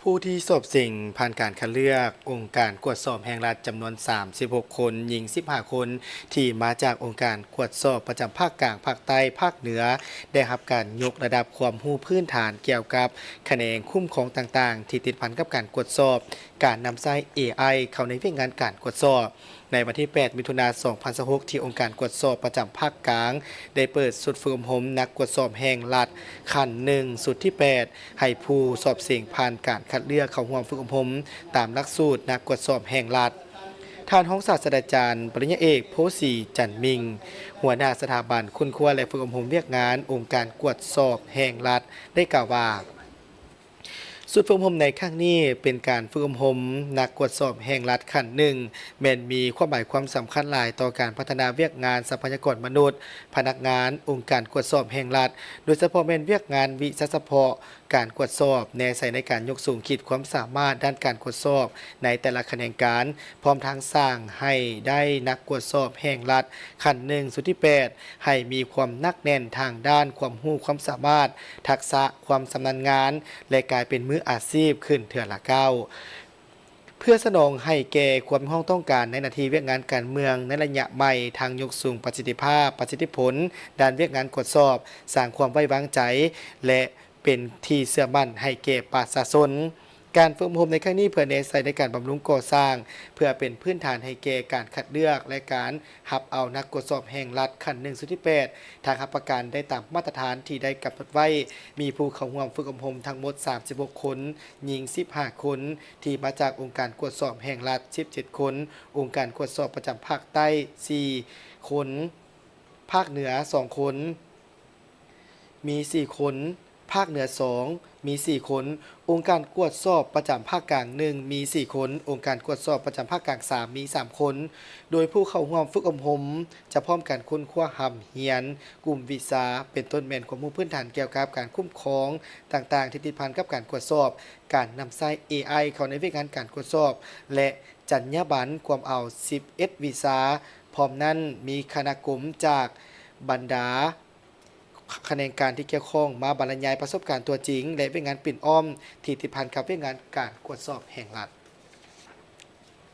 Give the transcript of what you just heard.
ผู้ที่สอบสิ่งผ่านการคัดเลือกองค์การกวดสอบแห่งรัฐจำนวน 36 คนหญิง 15 คนที่มาจากองค์การกวดสอบประจำภาคกลางภาคใต้ภาคเหนือได้รับการยกระดับความรู้พื้นฐานเกี่ยวกับคะแนนคุ้มครองต่างๆที่ติดพันกับการกวดสอบการนำใช้ AI เข้าในเรื่องงานการกวดสอบในวันที่ 8 มิถุนายน 2026 ที่องค์การกวดสอบประจำภาคกลางได้เปิดสุดฝึกอบรมนักกวดสอบแห่งรัฐขั้น1สุดที่ 8 ให้ผู้สอบสิ่งผ่านการคัดเลือกเข้าร่วมฝึกอบรมตามหลักสูตรนักกวดสอบแห่งรัฐท่านห้องศาสตราจารย์ปริญญาเอกโพสีจันมิงหัวหน้าสถาบันคุณครัวและฝึกอบรมเวียกงานองค์การกวดสอบแห่งรัฐได้กล่าวว่าสุดฝึกอบรมในครั้งนี้เป็นการฝึกอบรมนักกวดสอบแห่งรัฐขั้นหนึ่งแม้นมีความหมายความสำคัญหลายต่อการพัฒนาเวียกงานทรัพยากรมนุษย์พนักงานองค์การกวดสอบแห่งรัฐโดยเฉพาะแม้นเวียกงานวิชาเฉพาะการกวดสอบแนใส่ในการยกสูงขีดความสามารถด้านการกวดสอบในแต่ละคะแนนการพร้อมทางสร้างให้ได้นักกวดสอบแห่งรัฐขั้นหนึ่งสุดที่ 8ให้มีความนักแน่นทางด้านความรู้ความสามารถทักษะความชำนาญงานและกลายเป็นมืออาชีพขึ้นเถื่อละเก้าเพื่อสนองให้แก่ความห้องต้องการในนาทีเวียกงานการเมืองในระยะใหม่ทางยกสูงประสิทธิภาพประสิทธิผลด้านเวียกงานกวดสอบสร้างความไว้วางใจและเป็นที่เชื่อมั่นให้แก่ประชาชนการฝึกอบรมในครั้งนี้เพื่อเน้นใส่ในการบำรุงก่อสร้างเพื่อเป็นพื้นฐานให้แก่การคัดเลือกและการหับเอานักกวดสอบแห่งรัฐขั้น1สุดที่ 8ทางหับประกันได้ตามมาตรฐานที่ได้กำหนดไว้มีผู้เข้าร่วมฝึกอบรมทั้งหมด36คนหญิง15คนที่มาจากองค์การกวดสอบแห่งรัฐ17คนองค์การกวดสอบประจำภาคใต้4คนภาคเหนือ2คนมี4คนภาคเหนือ2มี4คนองค์การกวดสอบประจำภาคกลาง1มี4คนองค์การกวดสอบประจำภาคกลาง3มี3คนโดยผู้เข้าร่วมฝึกอบรมจะพร้อมกันค้นคว้าหำเฮียนกลุ่มวิชาเป็นต้นแม่นความรู้พื้นฐานเกี่ยวกับการคุ้มครองต่างๆที่ติดพันกับการกวดสอบการนำใช้ AI เข้าในวิธีการกวดสอบและจรรยาบรรณความเอา11วิชาพร้อมนั้นมีคณะกรรมจากบรรดาคะแนนการที่เกี่ยวข้องมาบรรยายประสบการณ์ตัวจริงและเวียกงานปิ่นอ้อมที่ติดพันกับเวียกงานการกวดสอบแห่งรัฐ